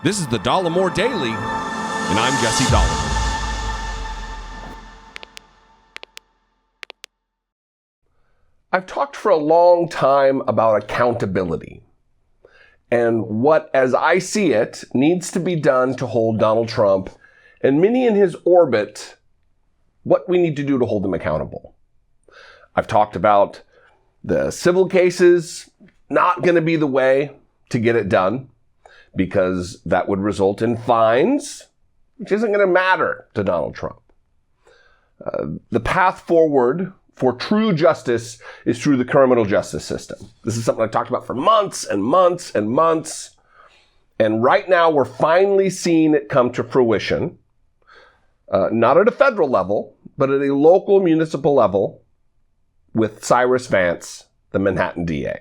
This is the Dollemore Daily, and I'm Jesse Dollemore. I've talked for a long time about accountability and what, as I see it, needs to be done to hold Donald Trump and many in his orbit, what we need to do to hold them accountable. I've talked about the civil cases not going to be the way to get it done because that would result in fines, which isn't going to matter to Donald Trump. The path forward for true justice is through the criminal justice system. This is something I've talked about for months and months and months. And right now we're finally seeing it come to fruition, not at a federal level, but at a local municipal level with Cyrus Vance, the Manhattan DA,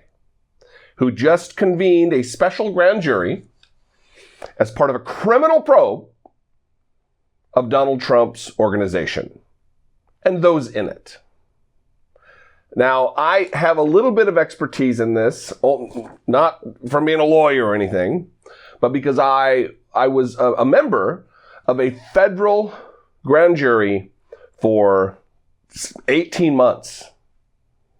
who just convened a special grand jury as part of a criminal probe of Donald Trump's organization and those in it. Now, I have a little bit of expertise in this, not from being a lawyer or anything, but because I was a member of a federal grand jury for 18 months,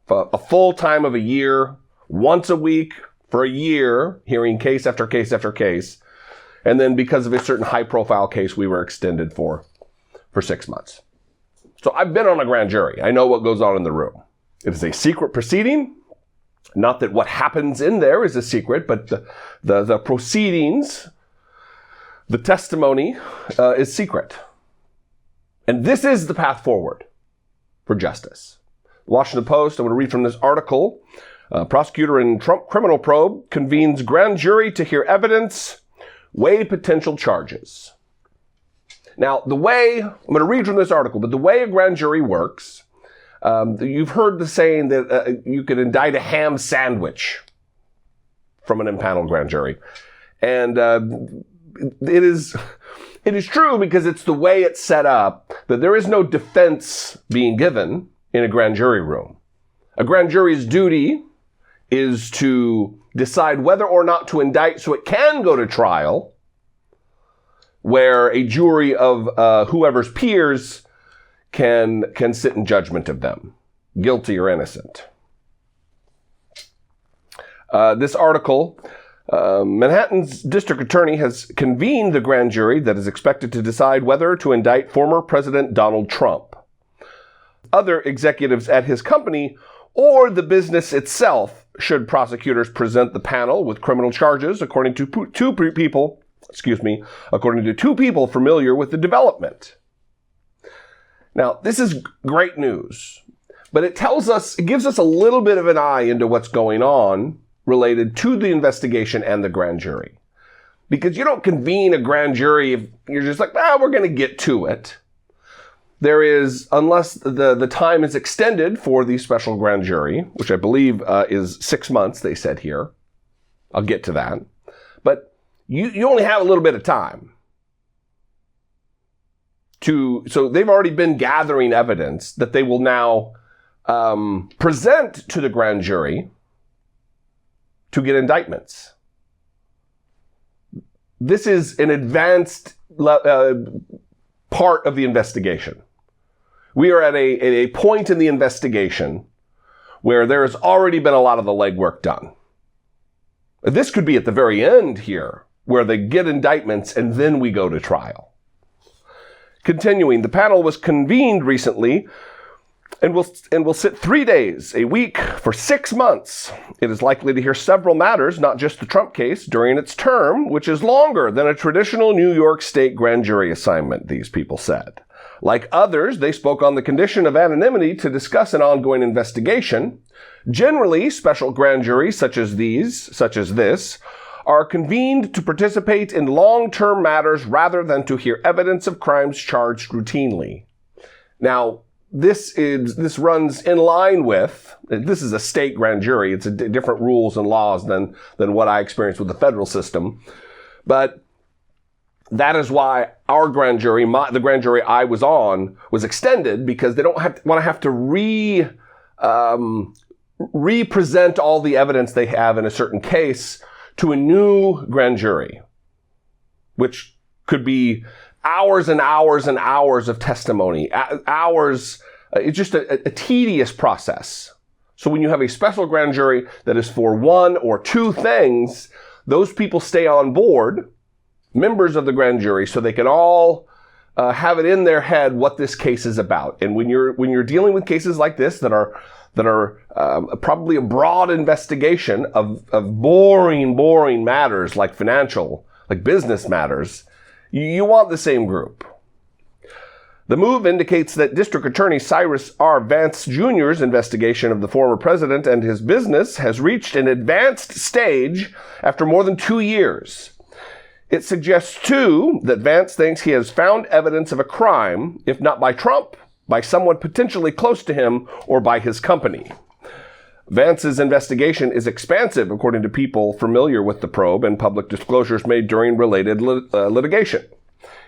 a full time of a year, once a week for a year, hearing case after case after case. And then because of a certain high profile case, we were extended for 6 months. So I've been on a grand jury. I know what goes on in the room. It is a secret proceeding. Not that what happens in there is a secret, but the proceedings, the testimony is secret. And this is the path forward for justice. The Washington Post, I'm going to read from this article. Prosecutor in Trump criminal probe convenes grand jury to hear evidence, weigh potential charges. Now, I'm going to read from this article, but the way a grand jury works, you've heard the saying that you could indict a ham sandwich from an impaneled grand jury. And it is true because it's the way it's set up that there is no defense being given in a grand jury room. A grand jury's duty is to decide whether or not to indict so it can go to trial, where a jury of whoever's peers can sit in judgment of them, guilty or innocent. This article, Manhattan's district attorney has convened the grand jury that is expected to decide whether to indict former President Donald Trump, other executives at his company, or the business itself, should prosecutors present the panel with criminal charges, according to two people familiar with the development. Now, this is great news, but it gives us a little bit of an eye into what's going on related to the investigation and the grand jury. Because you don't convene a grand jury if you're just like, we're going to get to it. There is, unless the time is extended for the special grand jury, which I believe is 6 months, they said here. I'll get to that. But you only have a little bit of time. So they've already been gathering evidence that they will now present to the grand jury to get indictments. This is an advanced part of the investigation. We are at a point in the investigation where there has already been a lot of the legwork done. This could be at the very end here, where they get indictments and then we go to trial. Continuing, the panel was convened recently and will sit 3 days, a week, for 6 months. It is likely to hear several matters, not just the Trump case, during its term, which is longer than a traditional New York State grand jury assignment, these people said. Like others, they spoke on the condition of anonymity to discuss an ongoing investigation. Generally, special grand juries such as this, are convened to participate in long-term matters rather than to hear evidence of crimes charged routinely. Now, this runs in line with, this is a state grand jury, it's different rules and laws than what I experienced with the federal system. But that is why our grand jury, the grand jury I was on, was extended, because they don't want to have to represent all the evidence they have in a certain case to a new grand jury. which could be hours and hours and hours of testimony, hours. It's just a tedious process. So when you have a special grand jury that is for one or two things, those people stay on board, members of the grand jury, so they can all have it in their head what this case is about. And when you're dealing with cases like this that are probably a broad investigation of boring matters like financial, like business matters, you want the same group. The move indicates that District Attorney Cyrus R. Vance Jr.'s investigation of the former president and his business has reached an advanced stage after more than 2 years. It suggests, too, that Vance thinks he has found evidence of a crime, if not by Trump, by someone potentially close to him or by his company. Vance's investigation is expansive, according to people familiar with the probe and public disclosures made during related litigation.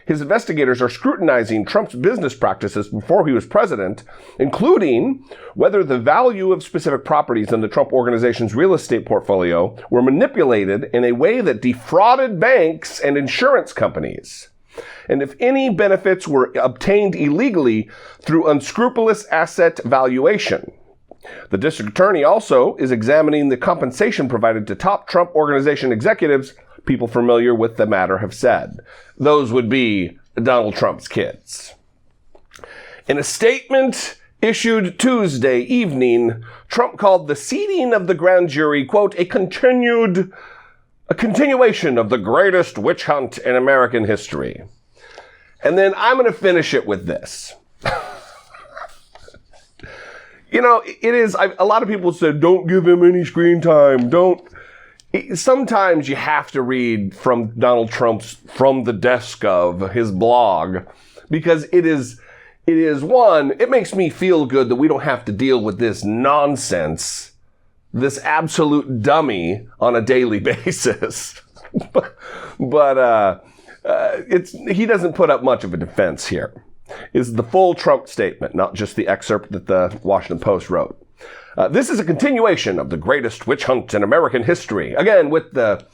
His investigators are scrutinizing Trump's business practices before he was president, including whether the value of specific properties in the Trump organization's real estate portfolio were manipulated in a way that defrauded banks and insurance companies, and if any benefits were obtained illegally through unscrupulous asset valuation. The district attorney also is examining the compensation provided to top Trump organization executives. People familiar with the matter have said. Those would be Donald Trump's kids. In a statement issued Tuesday evening, Trump called the seating of the grand jury, quote, a continuation of the greatest witch hunt in American history. And then I'm going to finish it with this. You know, it is, a lot of people said, don't give him any screen time. Sometimes you have to read from Donald Trump's From the Desk of his blog, because it is one, it makes me feel good that we don't have to deal with this nonsense, this absolute dummy on a daily basis. but he doesn't put up much of a defense here. It's the full Trump statement, not just the excerpt that the Washington Post wrote. This is a continuation of the greatest witch hunt in American history. Again, with the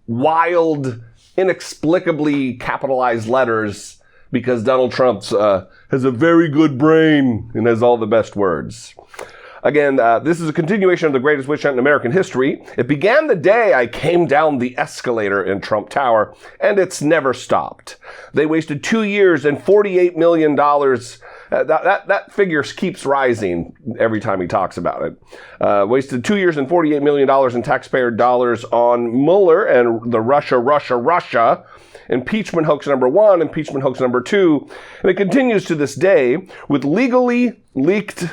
wild, inexplicably capitalized letters, because Donald Trump has a very good brain and has all the best words. Again, this is a continuation of the greatest witch hunt in American history. It began the day I came down the escalator in Trump Tower, and it's never stopped. They wasted 2 years and $48 million. That figure keeps rising every time he talks about it. Wasted 2 years and $48 million in taxpayer dollars on Mueller and the Russia impeachment hoax number 1, impeachment hoax number 2. And it continues to this day with illegally leaked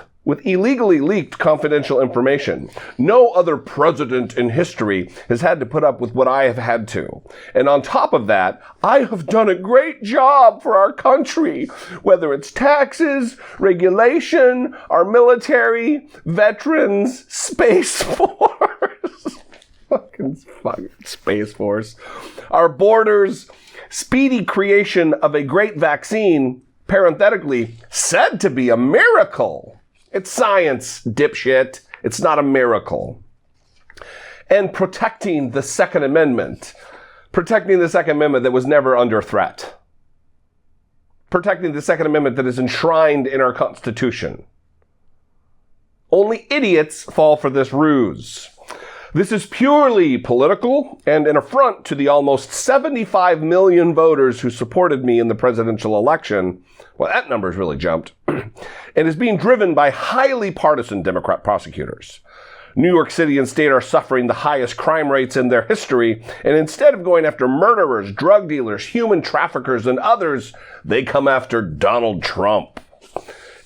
confidential information. No other president in history has had to put up with what I have had to. And on top of that, I have done a great job for our country, whether it's taxes, regulation, our military, veterans, Space Force, fucking Space Force, our borders, speedy creation of a great vaccine, parenthetically, said to be a miracle. It's science, dipshit. It's not a miracle. And protecting the Second Amendment. Protecting the Second Amendment that was never under threat. Protecting the Second Amendment that is enshrined in our Constitution. Only idiots fall for this ruse. This is purely political and an affront to the almost 75 million voters who supported me in the presidential election. Well, that number's really jumped. And is being driven by highly partisan Democrat prosecutors. New York City and state are suffering the highest crime rates in their history, and instead of going after murderers, drug dealers, human traffickers, and others, they come after Donald Trump.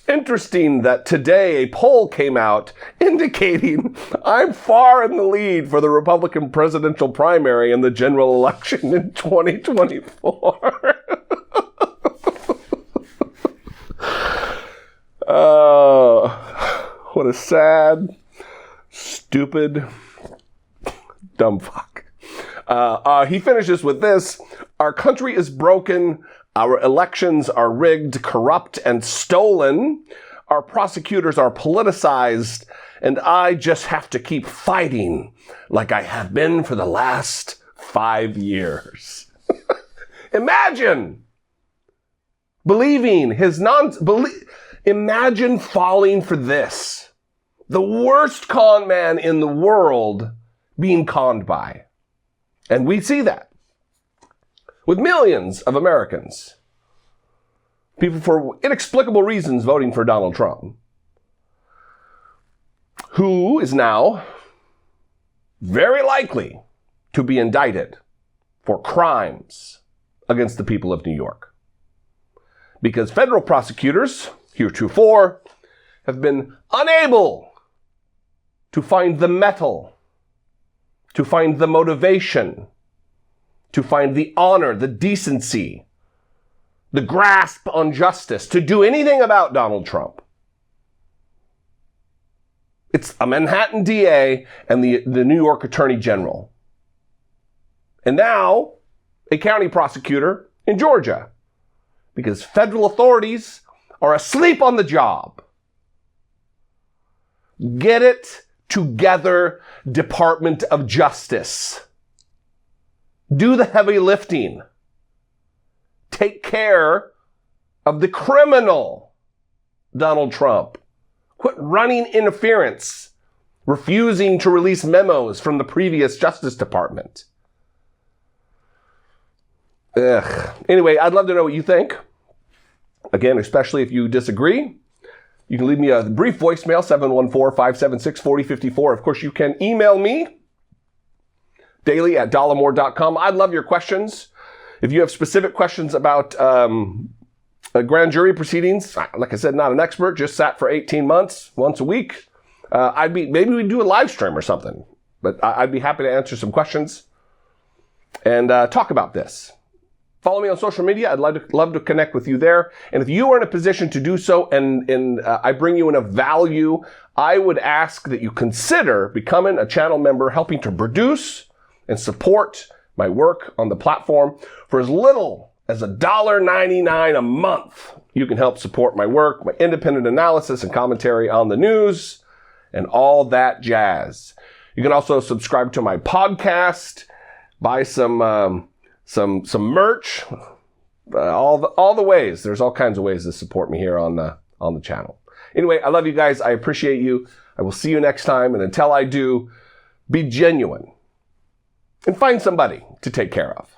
Interesting that today a poll came out indicating I'm far in the lead for the Republican presidential primary in the general election in 2024. What a sad, stupid, dumb fuck. He finishes with this. Our country is broken. Our elections are rigged, corrupt, and stolen. Our prosecutors are politicized. And I just have to keep fighting like I have been for the last 5 years. Imagine believing imagine falling for this. The worst con man in the world being conned by. And we see that with millions of Americans. People for inexplicable reasons voting for Donald Trump. Who is now very likely to be indicted for crimes against the people of New York. Because federal prosecutors, heretofore, have been unable to find the mettle, to find the motivation, to find the honor, the decency, the grasp on justice, to do anything about Donald Trump. It's a Manhattan DA and the New York Attorney General. And now, a county prosecutor in Georgia. Because federal authorities are asleep on the job. Get it together, Department of Justice. Do the heavy lifting. Take care of the criminal, Donald Trump. Quit running interference, refusing to release memos from the previous Justice Department. Anyway, I'd love to know what you think. Again, especially if you disagree. You can leave me a brief voicemail, 714-576-4054. Of course, you can email me, daily@dollemore.com. I'd love your questions. If you have specific questions about grand jury proceedings, like I said, not an expert, just sat for 18 months, once a week. Maybe we'd do a live stream or something, but I'd be happy to answer some questions and talk about this. Follow me on social media. I'd love to connect with you there. And if you are in a position to do so and I bring you enough value, I would ask that you consider becoming a channel member, helping to produce and support my work on the platform for as little as $1.99 a month. You can help support my work, my independent analysis and commentary on the news and all that jazz. You can also subscribe to my podcast, buy some merch, all the ways. There's all kinds of ways to support me here on the channel. Anyway, I love you guys. I appreciate you. I will see you next time. And until I do, be genuine and find somebody to take care of.